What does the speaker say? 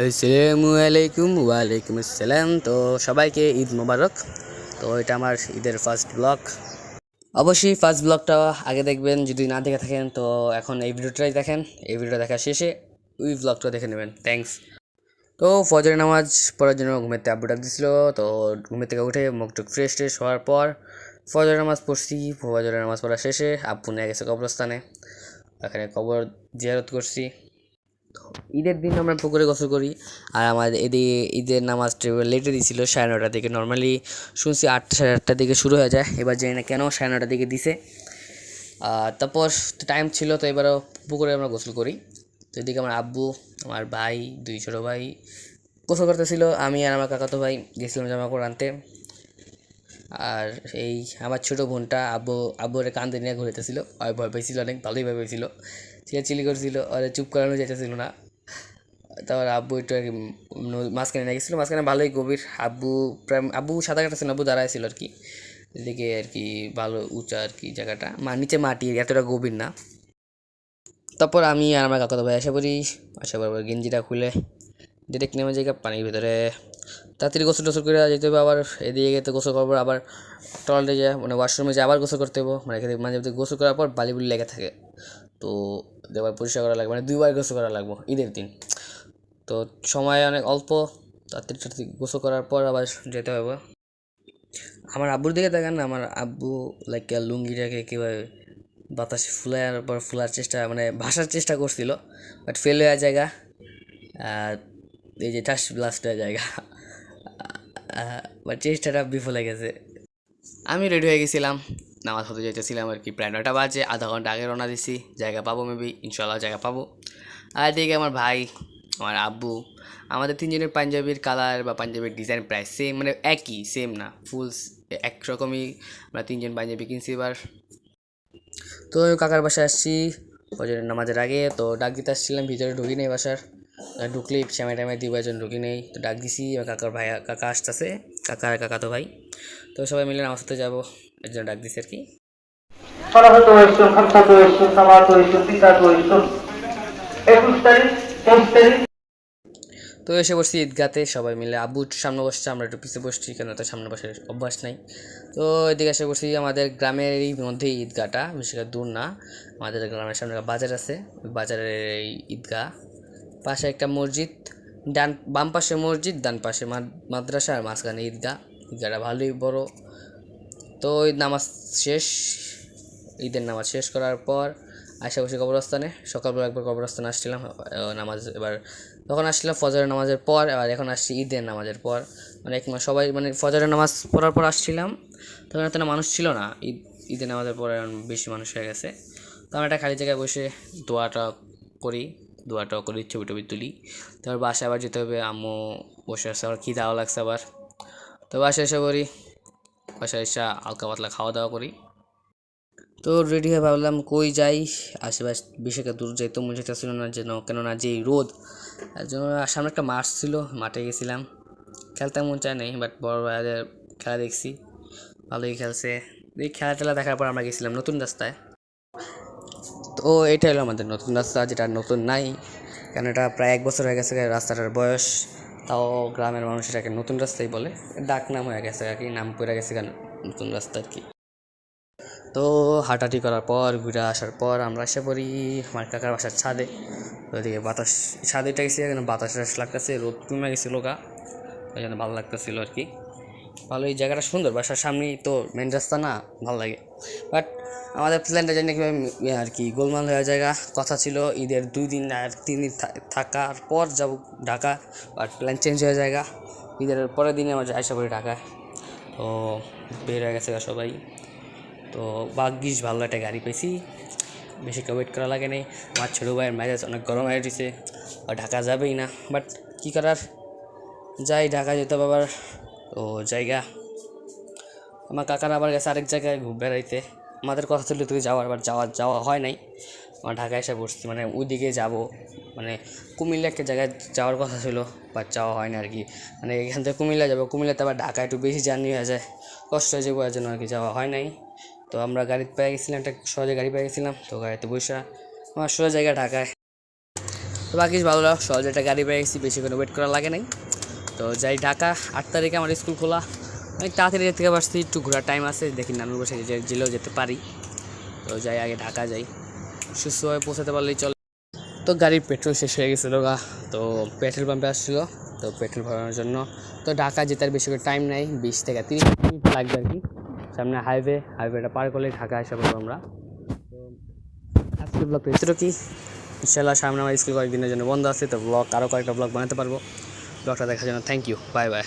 আসসালামু আলাইকুম ওয়ালাইকুম আসসালাম। তো সবাইকে ঈদ মোবারক। তো এটা আমার ঈদের ফার্স্ট ব্লগ। অবশ্যই ফার্স্ট ব্লগটা আগে দেখবেন, যদি না দেখে থাকেন তো এখন এই ভিডিওটাই দেখেন। এই ভিডিও দেখা শেষে ওই ব্লগটা দেখে নেবেন। থ্যাংকস। তো ফজরের নামাজ পড়ার জন্য ঘুমের থেকে আব্বু ডাক দিছিল। তো ঘুমের থেকে উঠে মুখ টুক ফ্রেশ ট্রেশ হওয়ার পর ফজরের নামাজ পড়ছি। ফজরের নামাজ পড়া শেষে আব্বু নিয়ে গেছে কবরস্থানে, এখানে কবর জিয়ারত করছি। ঈদের দিন আমরা পুকুরে গোসল করি। আর আমাদের এদিকে ঈদের নামাজটা লেটে দিয়েছিল 9:30 থেকে। নর্মালি শুনছি 8টা 8:30 দিকে শুরু হয়ে যায়, এবার জানি না কেন 9:30 দিকে দিছে। তারপর টাইম ছিল, তো এবারও পুকুরে আমরা গোসল করি। তো এদিকে আমার আব্বু, আমার ভাই, 2 ছোটো ভাই গোসল করতেছিল। আমি আর আমার কাকাতো ভাই গেছিলাম জামা কাপড় আনতে। আর এই আমার ছোটো বোনটা আব্বুর কান্দে নিয়ে ঘুরেতেছিল। ভয় পেয়েছিল, অনেক ভালোই ভয় পেয়েছিল, চিলি করছিল, আর চুপ করানো যেতেছিল না। তারপর আব্বু একটু আর কি মাঝখানে নিয়ে গেছিলো। মাঝখানে ভালোই গভীর। আব্বু সাঁতার কাটছিল, আব্বু দাঁড়ায় ছিল আর কি। এদিকে আর কি ভালো উঁচা আর কি জায়গাটা, নিচে মাটি, এতটা গভীর না। তারপর আমি আর আমার কাকা ভাই আশা পর গেঞ্জিটা খুলে ডিরেক্ট নেমে যাই পানির ভিতরে। তাড়াতাড়ি গোসল টোসল করে যেতে হবে। আবার এদিকে গেতে গোসল করবো, আবার টয়লেটে যায় মানে ওয়াশরুমে যায় আবার গোসল করতে হবে। মানে মাঝে মধ্যে গোসল করার পর বালি বুলি লেগে থাকে, তো এবার পরিষ্কার করা লাগবে, মানে 2বার গোসল করা লাগবে ঈদের দিন। তো সময় অনেক অল্প, তাড়াতাড়ি গোসল করার পর আবার যেতে হবে। আমার আব্বুর দিকে দেখেন, আমার আব্বু লাইক লুঙ্গিটাকে কীভাবে বাতাসে ফোলার চেষ্টা, মানে ভাসার চেষ্টা করছিল, বাট ফেল হয়ে জায়গা। এই যে টাস ব্লাস্ট হয়ে জায়গা, বাট চেষ্টাটা বিফল হয়ে গেছে। আমি রেডি হয়ে গেছিলাম, নামাজ হতে যেতেছিলাম আর কি। প্রায় 9টা বাজে, আধা ঘন্টা আগে রওনা দিছি। জায়গা পাবো মেবি, ইনশাল্লাহ জায়গা পাবো। আর এদিকে আমার ভাই, আমার আব্বু, আমাদের 3জনের পাঞ্জাবির কালার বা পাঞ্জাবির ডিজাইন প্রায় সেম, মানে একই, সেম না ফুল একরকমই। আমরা 3জন পাঞ্জাবি কিনছি এবার। তো কাকার বাসায় আসছি ফজরের নামাজের আগে। তো ডাক দিতে আসছিলাম, ভিতরে ঢুকি নেই বাসার। ঢুকলেই শ্যামাই টামাই দিব, একজন ঢুকি নেই। তো ডাক দিছি, কাকার ভাই, কাকা আসতেছে, কাকা তো ভাই। তো সবাই মিলে নামাজ পড়তে যাবো, এর জন্য ডাক দিছি আর কি। তো এসে বসছি ঈদগাতে সবাই মিলে। আব্বু সামনে বসছে, আমরা একটু পিছিয়ে বসছি, কেন তো সামনে বসে অভ্যাস নাই। তো এদিকে এসে বসছি। আমাদের গ্রামেরই মধ্যেই ঈদগাহটা, বেশি দূর না। আমাদের গ্রামের সামনে বাজার আছে, ওই বাজারের এই ঈদগাহ। পাশে একটা মসজিদ, বাম পাশে মসজিদ, ডান পাশে মাদ্রাসা, আর মাঝখানে ঈদগাহ। ঈদগাহটা ভালোই বড়। তো নামাজ শেষ, ঈদের নামাজ শেষ করার পর আসা বসে কবরস্থানে। সকালবেলা একবার কবরস্থানে আসছিলাম নামাজ, এবার তখন আসছিলাম ফজরের নামাজের পর, এবার এখন আসছি ঈদের নামাজের পর। মানে সবাই মানে ফজরের নামাজ পড়ার পর আসছিলাম, তখন এত মানুষ ছিল না। ঈদের নামাজের পর এখন বেশি মানুষ হয়ে গেছে। তো আমরা একটা খালি জায়গায় বসে দোয়াটা করি, ছবি টবি তুলি। তারপর বাসায় আবার যেতে হবে, আম্মু বসে আসছে, আবার খিদাও লাগছে আবার। তো বাসায় এসে করি, বাসায় এসে হালকা পাতলা খাওয়া দাওয়া করি। তো রেডি হয়ে ভাবলাম কই যাই, আশেপাশে বেশি একটা দূর যাইতে মনে চাইতেছিল না, যেন কেননা যে রোদ, তার জন্য সামনে একটা মাঠ ছিল, মাঠে গেছিলাম। খেলতে মন চায় নাই, বাট বড় ভাইদের খেলা দেখছি, ভালোই খেলছে। এই খেলা টেলা দেখার পর আমরা গেছিলাম নতুন রাস্তায়। তো এটা হলো আমাদের নতুন রাস্তা, যেটা নতুন নাই, কারণ এটা প্রায় 1 বছর হয়ে গেছে রাস্তাটার বয়স। তাও গ্রামের মানুষ এটাকে নতুন রাস্তাই বলে, ডাক নাম হয়ে গেছে আর কি, নাম পড়ে গেছে নতুন রাস্তা আর কি। তো হাঁটাহাঁটি করার পর, ঘুরে আসার পর আমরা এসে পড়ি আমার কাকার বাসার ছাদে। ওইদিকে বাতাস, ছাদেটা গেছি এখানে বাতাস লাগতেছে, রোদ কমে গেছিলো ওই জন্য ভালো লাগতেছিলো আর কি। ভালো, এই জায়গাটা সুন্দর, বাসার সামনেই তো মেন রাস্তা না, ভালো লাগে। বাট আমাদের প্ল্যানটা জানি কীভাবে আর কি গোলমাল হয়ে জায়গা। কথা ছিল ঈদের 2 দিন আর 3 দিন থাকার পর যাব ঢাকা, বাট প্ল্যান চেঞ্জ হয়ে জায়গা। ঈদের পরের দিনে আমরা আশা করি ঢাকায়। তো বের হয়ে গেছে সবাই। তো ভাগ্যিস ভালো একটা গাড়ি পেয়েছি, বেশি ওয়েট করা লাগে নেই। আমার ছোটো ভাইয়ের মেজাজ অনেক গরম হয়ে উঠেছে, ঢাকা যাবেই না, বাট কী করার, যাই ঢাকা যেতে হবে আবার। তো জায়গা আমার কাকার আবার গেছে আরেক জায়গায় বেড়াইতে। আমাদের কথা ছিল তুই যাওয়ার, আবার যাওয়া হয় নাই। আমার ঢাকায় এসে বসছি, মানে ওইদিকে যাব, মানে কুমিল্লা একটা জায়গায় যাওয়ার কথা ছিল, বাট যাওয়া হয় না আর কি। মানে এখান থেকে কুমিল্লা যাবো, কুমিল্লাতে আবার ঢাকা একটু বেশি জার্নি হয়ে যায়, কষ্ট হয়ে যাবো, এর জন্য আর কি যাওয়া হয় নাই। তো আমরা গাড়িতে পেয়ে গেছিলাম, একটা সহজে গাড়ি পেয়ে গেছিলাম, তো গাড়িতে বসে আমার সোজা জায়গা ঢাকায়। তো বাকি ভালো লাগলো, সহজে একটা গাড়ি পেয়ে গেছি, বেশি করে ওয়েট করা লাগে নাই। তো যাই ঢাকা, 8 তারিখে আমার স্কুল খোলা, অনেক তাড়াতাড়ি থেকে পারছি, একটু ঘোরার টাইম আছে, দেখি নানুর বাসায় জেলেও যেতে পারি। তো যাই আগে ঢাকা যাই, সুস্থভাবে পৌঁছাতে পারলেই চলে। তো গাড়ির পেট্রোল শেষ হয়ে গেছিলো তো পেট্রোল পাম্পে আসছিলো, তো পেট্রোল ভরানোর জন্য। তো ঢাকা যেতে আর বেশি করে টাইম নেই, 20 থেকে 30 মিনিট লাগবে আর কি। সামনে হাইওয়েটা পার করলেই ঢাকা এসে পড়বো আমরা। তো আজকের ব্লগটা এতটুকু কি, ইনশাল্লাহ সামনে আমার স্কুল কয়েকদিনের জন্য বন্ধ আছে, তো আরও কয়েকটা ব্লগ বানাতে পারবো। ব্লগটা দেখার জন্য থ্যাংক ইউ, বাই বাই।